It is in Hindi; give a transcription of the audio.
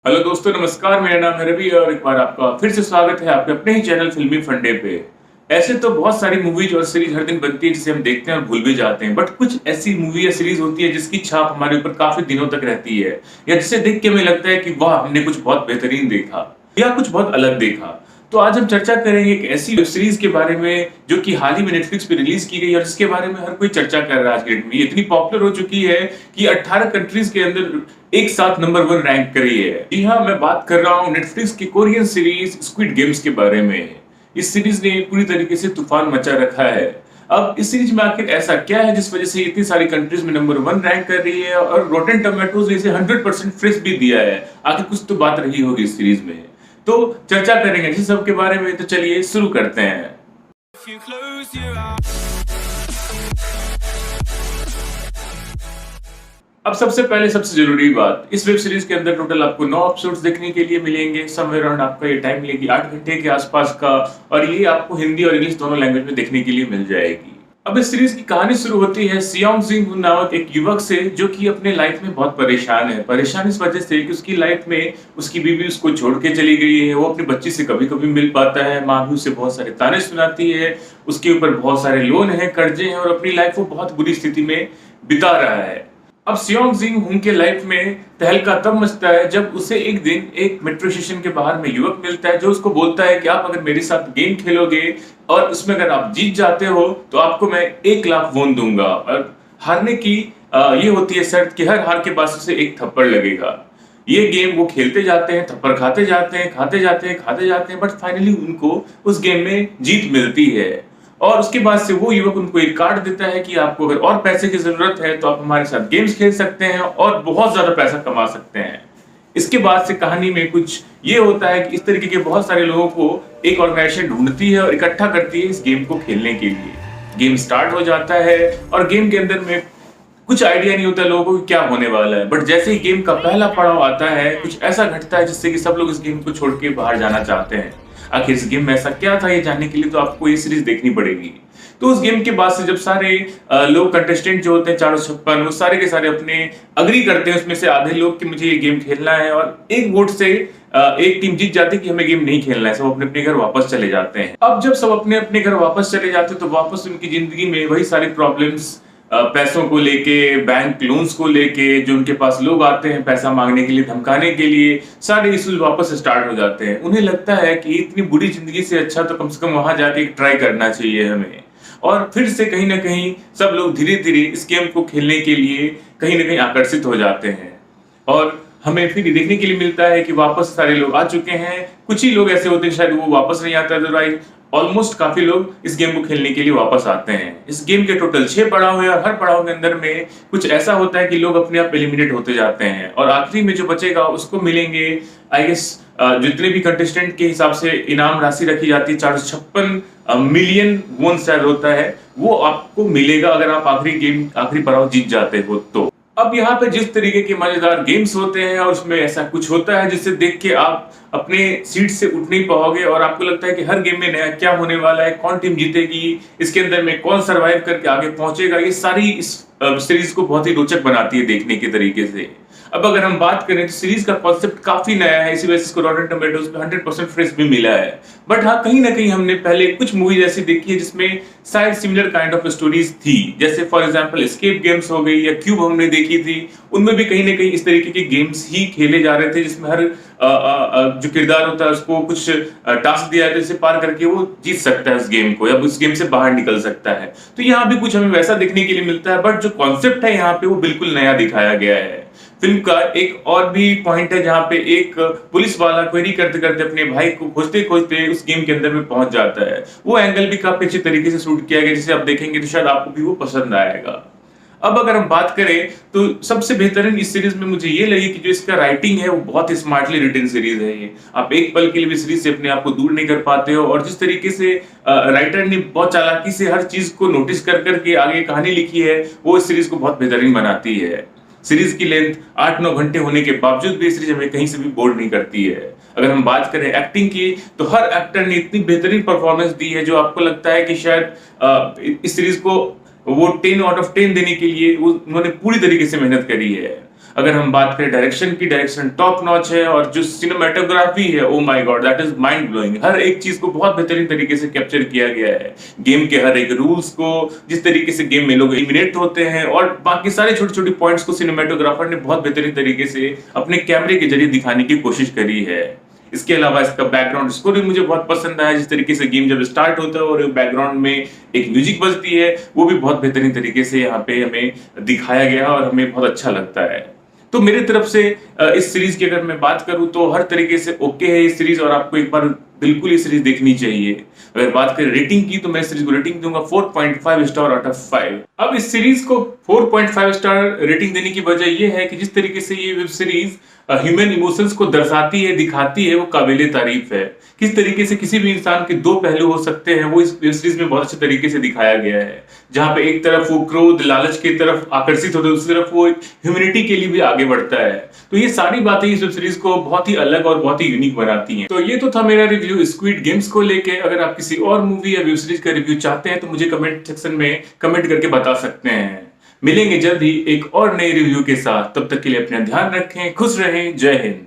हेलो दोस्तों, नमस्कार। मेरा नाम है रवि और एक बार आपका फिर से स्वागत है आपके अपने ही चैनल फिल्मी फंडे पे। ऐसे तो बहुत सारी मूवीज और सीरीज हर दिन बनती है जिसे हम देखते हैं और भूल भी जाते हैं, बट कुछ ऐसी मूवी या सीरीज होती है जिसकी छाप हमारे ऊपर काफी दिनों तक रहती है, या जिसे देख के हमें लगता है कि वाह, हमने कुछ बहुत बेहतरीन देखा या कुछ बहुत अलग देखा। तो आज हम चर्चा करेंगे एक ऐसी वेब सीरीज के बारे में जो कि हाल ही में नेटफ्लिक्स पे रिलीज की गई और जिसके बारे में हर कोई चर्चा कर रहा है। आज के डेट में ये इतनी पॉपुलर हो चुकी है कि 18 कंट्रीज के अंदर एक साथ नंबर 1 रैंक करी है। जी हाँ, मैं बात कर रहा हूँ नेटफ्लिक्स की कोरियन सीरीज स्क्विड गेम्स के बारे में। इस सीरीज ने पूरी तरीके से तूफान मचा रखा है। अब इस सीरीज में आखिर ऐसा क्या है जिस वजह से इतनी सारी कंट्रीज में नंबर 1 रैंक कर रही है और रोटेन टोमेटोज ने इसे 100% फ्रेश भी दिया है। आखिर कुछ तो बात रही होगी इस सीरीज में, तो चर्चा करेंगे इसी सब के बारे में। तो चलिए शुरू करते हैं। अब सबसे पहले सबसे जरूरी बात, इस वेब सीरीज के अंदर टोटल आपको 9 एपिसोड्स देखने के लिए मिलेंगे। समवेयर अराउंड आपका ये टाइम लेगी 8 घंटे के आसपास का, और ये आपको हिंदी और इंग्लिश दोनों लैंग्वेज में देखने के लिए मिल जाएगी। अब इस सीरीज की कहानी शुरू होती है सियोंग जिंग नामक एक युवक से, जो कि अपने लाइफ में बहुत परेशान है। परेशान इस वजह से कि उसकी लाइफ में उसकी बीवी उसको छोड़ के चली गई है। वो अपनी बच्ची से कभी कभी मिल पाता है, माँ भी उसे बहुत सारे ताने सुनाती है, उसके ऊपर बहुत सारे लोन है, कर्जे हैं, और अपनी लाइफ वो बहुत बुरी स्थिति में बिता रहा है। अब सियोंग जिंग हुंग के लाइफ में तहलका तब मचता है जब उसे एक दिन एक मेट्रो स्टेशन के बाहर में युवक मिलता है, जो उसको बोलता है कि आप अगर मेरे साथ गेम खेलोगे और उसमें अगर आप जीत जाते हो तो आपको मैं 1 लाख वोन दूंगा, और हारने की ये होती है शर्त कि हर हार के पास उसे एक थप्पड़ लगेगा। ये गेम वो खेलते जाते हैं, थप्पड़ खाते जाते हैं, खाते जाते हैं, खाते जाते हैं, बट फाइनली उनको उस गेम में जीत मिलती है। और उसके बाद से वो युवक उनको एक कार्ड देता है कि आपको अगर और पैसे की जरूरत है तो आप हमारे साथ गेम्स खेल सकते हैं और बहुत ज्यादा पैसा कमा सकते हैं। इसके बाद से कहानी में कुछ ये होता है कि इस तरीके के बहुत सारे लोगों को एक ऑर्गेनाइजेशन ढूंढती है और इकट्ठा करती है इस गेम को खेलने के लिए। गेम स्टार्ट हो जाता है और गेम के अंदर में कुछ आइडिया नहीं होता लोगों को कि क्या होने वाला है, बट जैसे ही गेम का पहला पड़ाव आता है कुछ ऐसा घटता है जिससे कि सब लोग इस गेम को छोड़ के बाहर जाना चाहते हैं। आखिर इस गेम में ऐसा क्या था, ये जानने के लिए तो आपको ये सीरीज देखनी पड़ेगी। तो उस गेम के बाद से जब सारे लोग कंटेस्टेंट जो होते हैं 456, वो सारे के सारे अपने अग्री करते हैं, उसमें से आधे लोग कि मुझे ये गेम खेलना है, और एक वोट से एक टीम जीत जाती है कि हमें गेम नहीं खेलना है। सब अपने अपने घर वापस चले जाते हैं। अब जब सब अपने अपने घर वापस चले जाते हैं तो वापस उनकी जिंदगी में वही सारी प्रॉब्लम्स, पैसों को लेके, बैंक लोन्स को लेके, जो उनके पास लोग आते हैं पैसा मांगने के लिए, धमकाने के लिए, सारे इश्यूज वापस स्टार्ट हो जाते हैं। उन्हें लगता है कि इतनी बुरी जिंदगी से अच्छा तो कम से कम वहां जाके ट्राई करना चाहिए हमें। और फिर से कहीं ना कहीं सब लोग धीरे धीरे इस गेम को खेलने के लिए कहीं ना कहीं आकर्षित हो जाते हैं, और हमें फिर देखने के लिए मिलता है कि वापस सारे लोग आ चुके हैं। कुछ ही लोग ऐसे होते हैं शायद वो वापस नहीं आता, अदरवाइज ऑलमोस्ट काफी लोग इस गेम को खेलने के लिए वापस आते हैं। इस गेम के टोटल 6 पड़ाव है और हर पड़ाव के अंदर में कुछ ऐसा होता है कि लोग अपने आप एलिमिनेट होते जाते हैं, और आखिरी में जो बचेगा उसको मिलेंगे आई गेस जितने भी कंटेस्टेंट के हिसाब से इनाम राशि रखी जाती है 456 मिलियन वोन शायद होता है, वो आपको मिलेगा अगर आप आखिरी पड़ाव जीत जाते हो तो। अब यहाँ पे जिस तरीके के मजेदार गेम्स होते हैं और उसमें ऐसा कुछ होता है जिससे देख के आप अपने सीट से उठ नहीं पाओगे, और आपको लगता है कि हर गेम में नया क्या होने वाला है, कौन टीम जीतेगी, इसके अंदर में कौन सरवाइव करके आगे पहुंचेगा, ये सारी इस सीरीज को बहुत ही रोचक बनाती है देखने के तरीके से। अब अगर हम बात करें तो सीरीज का कॉन्सेप्ट काफी नया है, इसी वजह से इसको रॉटेन टोमेटोज पे 100% फ्रेश भी मिला है। बट हाँ, कहीं ना कहीं हमने पहले कुछ मूवीज ऐसी देखी है जिसमें शायद सिमिलर काइंड ऑफ स्टोरीज थी, जैसे फॉर एग्जांपल एस्केप गेम्स हो गई या क्यूब हमने देखी थी। उनमें भी कहीं ना कहीं इस तरीके के गेम्स ही खेले जा रहे थे जिसमें हर जो किरदार होता है उसको कुछ टास्क दिया है, तो इसे पार करके वो जीत सकता है उस गेम को, या उस गेम से बाहर निकल सकता है। तो यहाँ भी कुछ हमें वैसा देखने के लिए मिलता है, बट जो कॉन्सेप्ट है यहाँ पे वो बिल्कुल नया दिखाया गया है। फिल्म का एक और भी पॉइंट है जहां पे एक पुलिस वाला क्वेरी करते करते अपने भाई को खोजते खोजते उस गेम के अंदर में पहुंच जाता है। वो एंगल भी काफी अच्छे तरीके से शूट किया गया, जिसे आप देखेंगे तो शायद आपको भी वो पसंद आएगा। अब अगर हम बात करें तो सबसे बेहतरीन इस सीरीज में मुझे ये लगी कि जो इसका राइटिंग है वो बहुत ही स्मार्टली रिटन सीरीज है। ये आप एक पल के लिए भी सीरीज से अपने आप को दूर नहीं कर पाते हो, और जिस तरीके से राइटर ने बहुत चालाकी से हर चीज को नोटिस कर करके आगे कहानी लिखी है, वो इस सीरीज को बहुत बेहतरीन बनाती है। सीरीज की लेंथ 8-9 घंटे होने के बावजूद भी सीरीज हमें कहीं से भी बोर नहीं करती है। अगर हम बात करें एक्टिंग की तो हर एक्टर ने इतनी बेहतरीन परफॉर्मेंस दी है जो आपको लगता है कि शायद इस सीरीज को वो 10 आउट ऑफ 10 देने के लिए उन्होंने पूरी तरीके से मेहनत करी है। अगर हम बात करें डायरेक्शन की, डायरेक्शन टॉप नॉच है और जो सिनेमेटोग्राफी है, oh my God, that is mind blowing. हर एक चीज को बहुत बेहतरीन तरीके से कैप्चर किया गया है। गेम के हर एक रूल्स को, जिस तरीके से गेम में लोग एलिमिनेट होते हैं और बाकी सारे छोटे छोटे पॉइंट्स को सिनेमेटोग्राफर ने बहुत बेहतरीन तरीके से अपने कैमरे के जरिए दिखाने की कोशिश करी है। इसके अलावा इसका बैकग्राउंड स्कोर भी मुझे बहुत पसंद आया। जिस तरीके से गेम जब स्टार्ट होता है और बैकग्राउंड में एक म्यूजिक बजती है, वो भी बहुत बेहतरीन तरीके से यहाँ पे हमें दिखाया गया और हमें बहुत अच्छा लगता है। तो मेरी तरफ से इस सीरीज की अगर मैं बात करूं तो हर तरीके से ओके है ये सीरीज और आपको एक बार बिल्कुल ये सीरीज देखनी चाहिए। अगर बात करें रेटिंग की तो मैं सीरीज को रेटिंग दूंगा 4.5 स्टार आउट ऑफ 5। अब इस सीरीज को 4.5 स्टार रेटिंग देने की वजह यह है कि जिस तरीके से ये वेब सीरीज ह्यूमन इमोशंस को दर्शाती है, दिखाती है, वो काबिले तारीफ है। किस तरीके से किसी भी इंसान के दो पहलू हो सकते हैं वो इस वेब सीरीज में बहुत अच्छे तरीके से दिखाया गया है। जहां पे एक तरफ वो क्रोध लालच की तरफ आकर्षित होता है, दूसरी तरफ वो ह्यूमैनिटी के लिए भी आगे बढ़ता है। तो ये सारी बातें इस वेब सीरीज को बहुत ही अलग और बहुत ही यूनिक बनाती हैं। तो ये तो था मेरा रिव्यू स्क्विड गेम्स को लेके। अगर आप किसी और मूवी या वेब सीरीज का रिव्यू चाहते हैं तो मुझे कमेंट सेक्शन में कमेंट करके बता सकते हैं। मिलेंगे जल्द ही एक और नए रिव्यू के साथ। तब तक के लिए अपना ध्यान रखें, खुश रहें, जय हिंद।